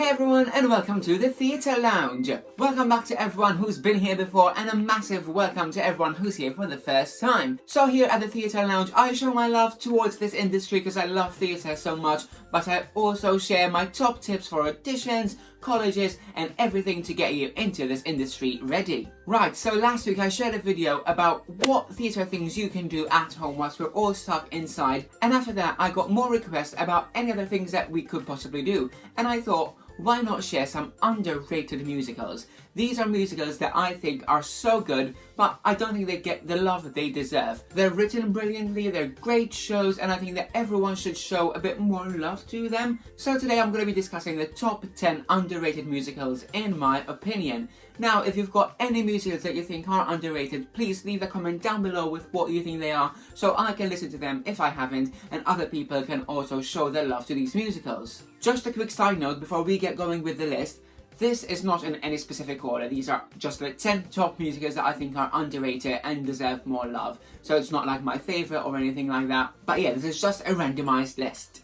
Hey everyone, and welcome to the Theatre Lounge. Welcome back to everyone who's been here before, and a massive welcome to everyone who's here for the first time. So here at the Theatre Lounge, I show my love towards this industry because I love theatre so much, but I also share my top tips for auditions, colleges, and everything to get you into this industry ready. Right, so last week I shared a video about what theatre things you can do at home whilst we're all stuck inside, and after that I got more requests about any other things that we could possibly do, and I thought, why not share some underrated musicals? These are musicals that I think are so good, but I don't think they get the love they deserve. They're written brilliantly, they're great shows, and I think that everyone should show a bit more love to them. So today I'm going to be discussing the top 10 underrated musicals in my opinion. Now, if you've got any musicals that you think are underrated, please leave a comment down below with what you think they are, so I can listen to them if I haven't, and other people can also show their love to these musicals. Just a quick side note before we get going with the list. This is not in any specific order, these are just the 10 top musicals that I think are underrated and deserve more love. So it's not like my favourite or anything like that, but yeah, this is just a randomised list.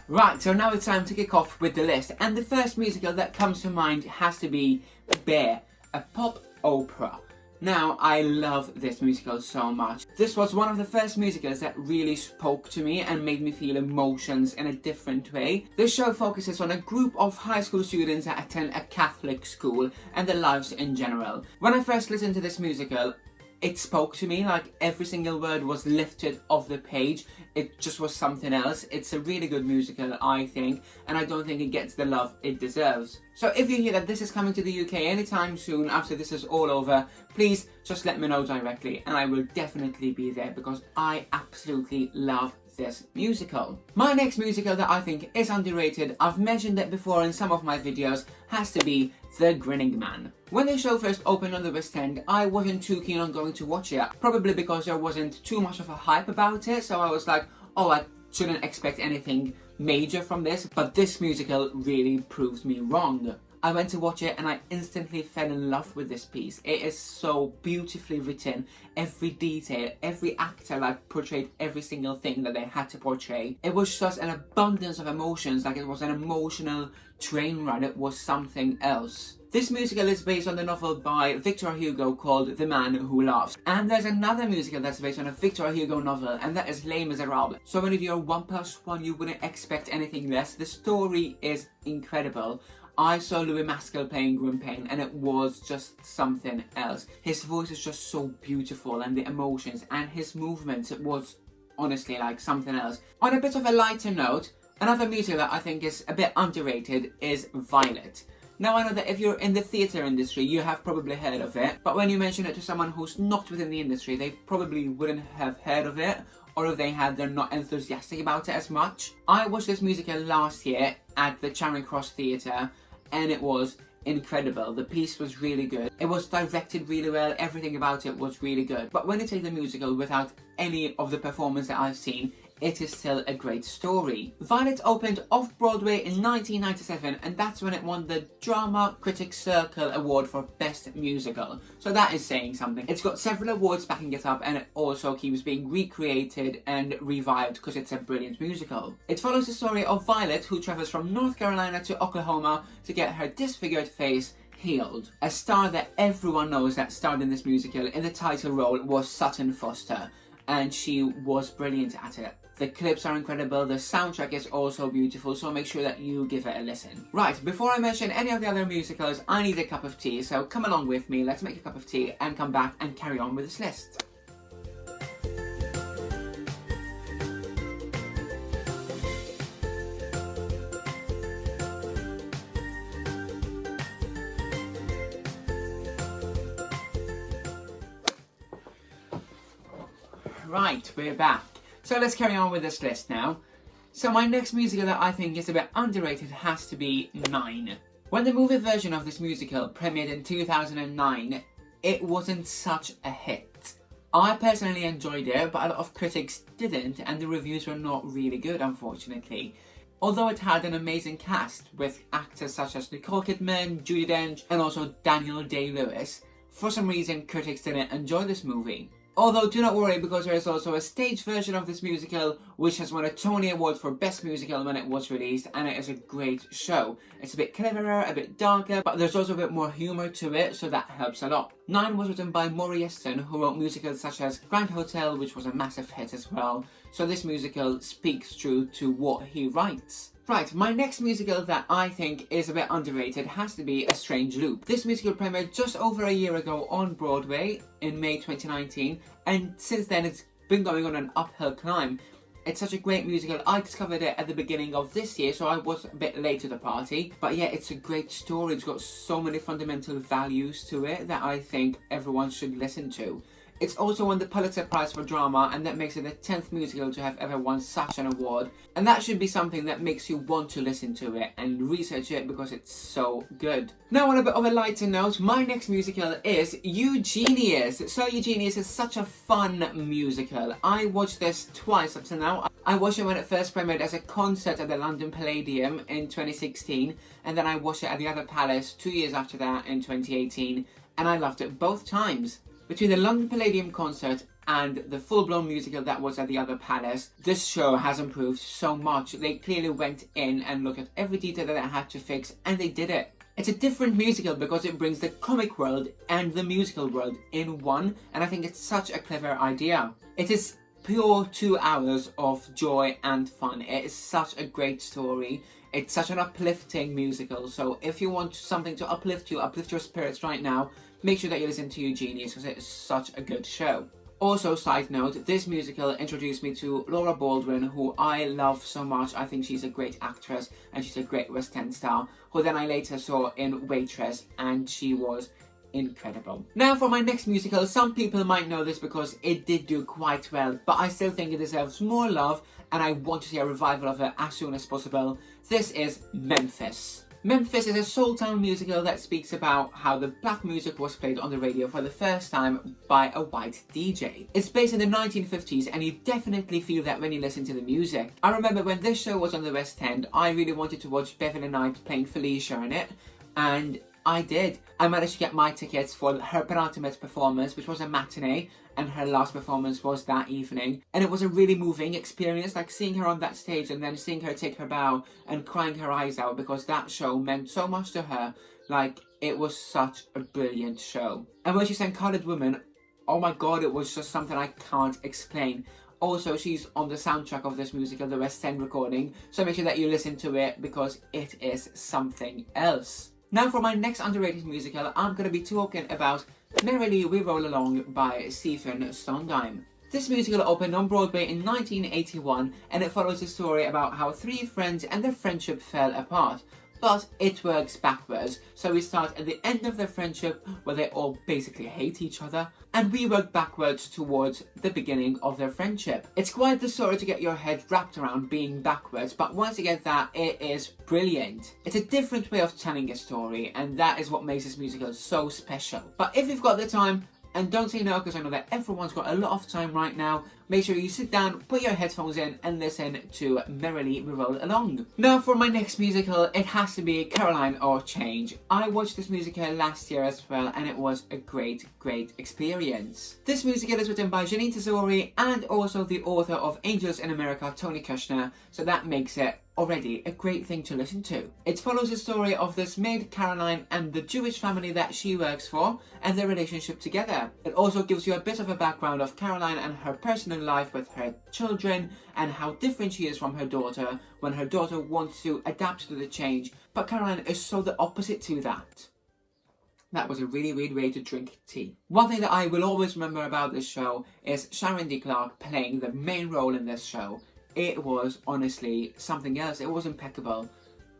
Right, so now it's time to kick off with the list, and the first musical that comes to mind has to be Bear, a pop opera. Now, I love this musical so much. This was one of the first musicals that really spoke to me and made me feel emotions in a different way. This show focuses on a group of high school students that attend a Catholic school and their lives in general. When I first listened to this musical, it spoke to me, like every single word was lifted off the page. It just was something else. It's a really good musical, I think, and I don't think it gets the love it deserves. So if you hear that this is coming to the UK anytime soon after this is all over, please just let me know directly and I will definitely be there because I absolutely love this musical. My next musical that I think is underrated, I've mentioned it before in some of my videos, has to be The Grinning Man. When the show first opened on the West End, I wasn't too keen on going to watch it, probably because there wasn't too much of a hype about it, so I was like, oh, I shouldn't expect anything major from this, but this musical really proved me wrong. I went to watch it and I instantly fell in love with this piece. It is so beautifully written. Every detail, every actor portrayed every single thing that they had to portray. It was just an abundance of emotions, like it was an emotional train ride. It was something else. This musical is based on the novel by Victor Hugo called The Man Who Laughs. And there's another musical that's based on a Victor Hugo novel, and that is Les Miserables. So when you do your 1+1, you wouldn't expect anything less. The story is incredible. I saw Louis Maskell playing Grimpain and it was just something else. His voice is just so beautiful and the emotions and his movements, it was honestly like something else. On a bit of a lighter note, another musical that I think is a bit underrated is Violet. Now I know that if you're in the theatre industry, you have probably heard of it, but when you mention it to someone who's not within the industry, they probably wouldn't have heard of it, or if they had, they're not enthusiastic about it as much. I watched this musical last year at the Charing Cross Theatre, and it was incredible. The piece was really good. It was directed really well, everything about it was really good. But when you take the musical without any of the performance that I've seen, it is still a great story. Violet opened off-Broadway in 1997 and that's when it won the Drama Critics Circle Award for Best Musical. So that is saying something. It's got several awards backing it up and it also keeps being recreated and revived because it's a brilliant musical. It follows the story of Violet who travels from North Carolina to Oklahoma to get her disfigured face healed. A star that everyone knows that starred in this musical in the title role was Sutton Foster, and she was brilliant at it. The clips are incredible, the soundtrack is also beautiful, so make sure that you give it a listen. Right, before I mention any of the other musicals, I need a cup of tea, so come along with me, let's make a cup of tea and come back and carry on with this list. Right, we're back. So let's carry on with this list now. So my next musical that I think is a bit underrated has to be 9. When the movie version of this musical premiered in 2009, it wasn't such a hit. I personally enjoyed it, but a lot of critics didn't, and the reviews were not really good, unfortunately. Although it had an amazing cast with actors such as Nicole Kidman, Judi Dench, and also Daniel Day-Lewis, for some reason critics didn't enjoy this movie. Although do not worry, because there is also a stage version of this musical which has won a Tony Award for Best Musical when it was released, and it is a great show. It's a bit cleverer, a bit darker, but there's also a bit more humour to it, so that helps a lot. 9 was written by Maury Yeston, who wrote musicals such as Grand Hotel, which was a massive hit as well, so this musical speaks true to what he writes. Right, my next musical that I think is a bit underrated has to be A Strange Loop. This musical premiered just over a year ago on Broadway in May 2019, and since then it's been going on an uphill climb. It's such a great musical. I discovered it at the beginning of this year, so I was a bit late to the party. But yeah, it's a great story. It's got so many fundamental values to it that I think everyone should listen to. It's also won the Pulitzer Prize for Drama, and that makes it the 10th musical to have ever won such an award. And that should be something that makes you want to listen to it and research it because it's so good. Now, on a bit of a lighter note, my next musical is Eugenius. So Eugenius is such a fun musical. I watched this twice up to now. I watched it when it first premiered as a concert at the London Palladium in 2016, and then I watched it at the Other Palace 2 years after that in 2018, and I loved it both times. Between the London Palladium concert and the full-blown musical that was at the Other Palace, this show has improved so much. They clearly went in and looked at every detail that they had to fix, and they did it. It's a different musical because it brings the comic world and the musical world in one, and I think it's such a clever idea. It is pure 2 hours of joy and fun. It is such a great story. It's such an uplifting musical, so if you want something to uplift you, uplift your spirits right now, make sure that you listen to Eugenius because it is such a good show. Also, side note, this musical introduced me to Laura Baldwin, who I love so much. I think she's a great actress and she's a great West End star, who then I later saw in Waitress, and she was incredible. Now for my next musical, some people might know this because it did do quite well, but I still think it deserves more love and I want to see a revival of it as soon as possible. This is Memphis. Memphis is a soul town musical that speaks about how the black music was played on the radio for the first time by a white DJ. It's based in the 1950s, and you definitely feel that when you listen to the music. I remember when this show was on the West End, I really wanted to watch Beverly Knight playing Felicia in it, and I did. I managed to get my tickets for her penultimate performance, which was a matinee, and her last performance was that evening. And it was a really moving experience, like seeing her on that stage and then seeing her take her bow and crying her eyes out because that show meant so much to her. Like, it was such a brilliant show. And when she sang Colored Woman, oh my god, it was just something I can't explain. Also, she's on the soundtrack of this musical, the West End recording, so make sure that you listen to it because it is something else. Now for my next underrated musical, I'm going to be talking about Merrily We Roll Along by Stephen Sondheim. This musical opened on Broadway in 1981, and it follows a story about how 3 friends and their friendship fell apart. But it works backwards, so we start at the end of their friendship where they all basically hate each other, and we work backwards towards the beginning of their friendship. It's quite the story to get your head wrapped around being backwards, but once you get that, it is brilliant. It's a different way of telling a story, and that is what makes this musical so special. But if you've got the time, and don't say no because I know that everyone's got a lot of time right now, make sure you sit down, put your headphones in and listen to Merrily We Roll Along. Now for my next musical, it has to be Caroline or Change. I watched this musical last year as well, and it was a great experience. This musical is written by Janine Tesori and also the author of Angels in America, Tony Kushner, so that makes it already a great thing to listen to. It follows the story of this maid Caroline and the Jewish family that she works for and their relationship together. It also gives you a bit of a background of Caroline and her personal life with her children and how different she is from her daughter when her daughter wants to adapt to the change, but Caroline is so the opposite to that. That was a really weird way to drink tea. One thing that I will always remember about this show is Sharon D. Clarke playing the main role in this show. It was honestly something else. It was impeccable.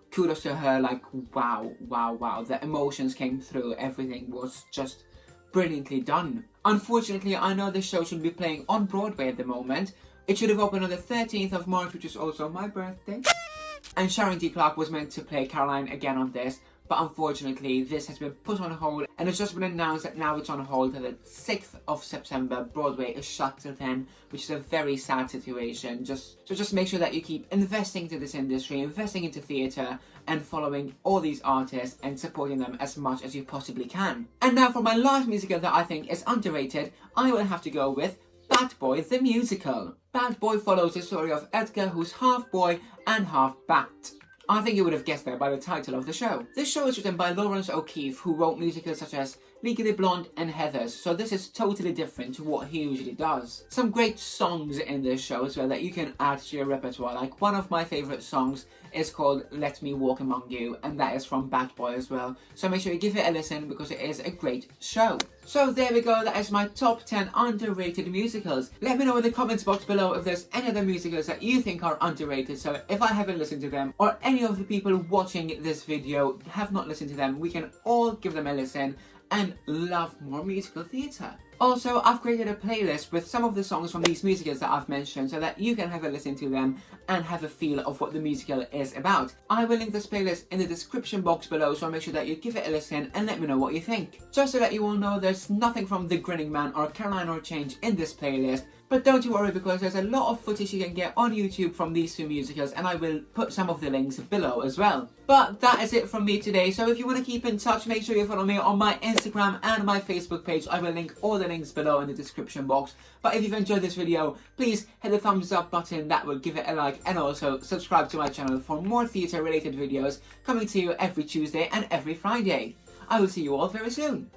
Kudos to her, like wow. The emotions came through. Everything was just brilliantly done. Unfortunately, I know this show should be playing on Broadway at the moment. It should have opened on the 13th of March, which is also my birthday. And Sharon D. Clarke was meant to play Caroline again on this, but unfortunately this has been put on hold, and it's just been announced that now it's on hold till the 6th of September. Broadway is shut till then, which is a very sad situation. Just make sure that you keep investing into this industry, investing into theatre, and following all these artists and supporting them as much as you possibly can. And now for my last musical that I think is underrated, I will have to go with Bat Boy the Musical. Bat Boy follows the story of Edgar, who's half boy and half bat. I think you would have guessed that by the title of the show. This show is written by Lawrence O'Keefe, who wrote musicals such as Legally Blonde and Heathers, so this is totally different to what he usually does. Some great songs in this show as well that you can add to your repertoire. Like, one of my favourite songs is called Let Me Walk Among You, and that is from Bat Boy as well. So make sure you give it a listen because it is a great show. So there we go, that is my top 10 underrated musicals. Let me know in the comments box below if there's any other musicals that you think are underrated, so if I haven't listened to them, or any of the people watching this video have not listened to them, we can all give them a listen and love more musical theatre. Also, I've created a playlist with some of the songs from these musicals that I've mentioned so that you can have a listen to them and have a feel of what the musical is about. I will link this playlist in the description box below, so make sure that you give it a listen and let me know what you think. Just so that you all know, there's nothing from The Grinning Man or Caroline or Change in this playlist, but don't you worry because there's a lot of footage you can get on YouTube from these two musicals, and I will put some of the links below as well. But that is it from me today, so if you want to keep in touch, make sure you follow me on my Instagram and my Facebook page. I will link all the links below in the description box. But if you've enjoyed this video, please hit the thumbs up button, that will give it a like, and also subscribe to my channel for more theatre related videos coming to you every Tuesday and every Friday. I will see you all very soon.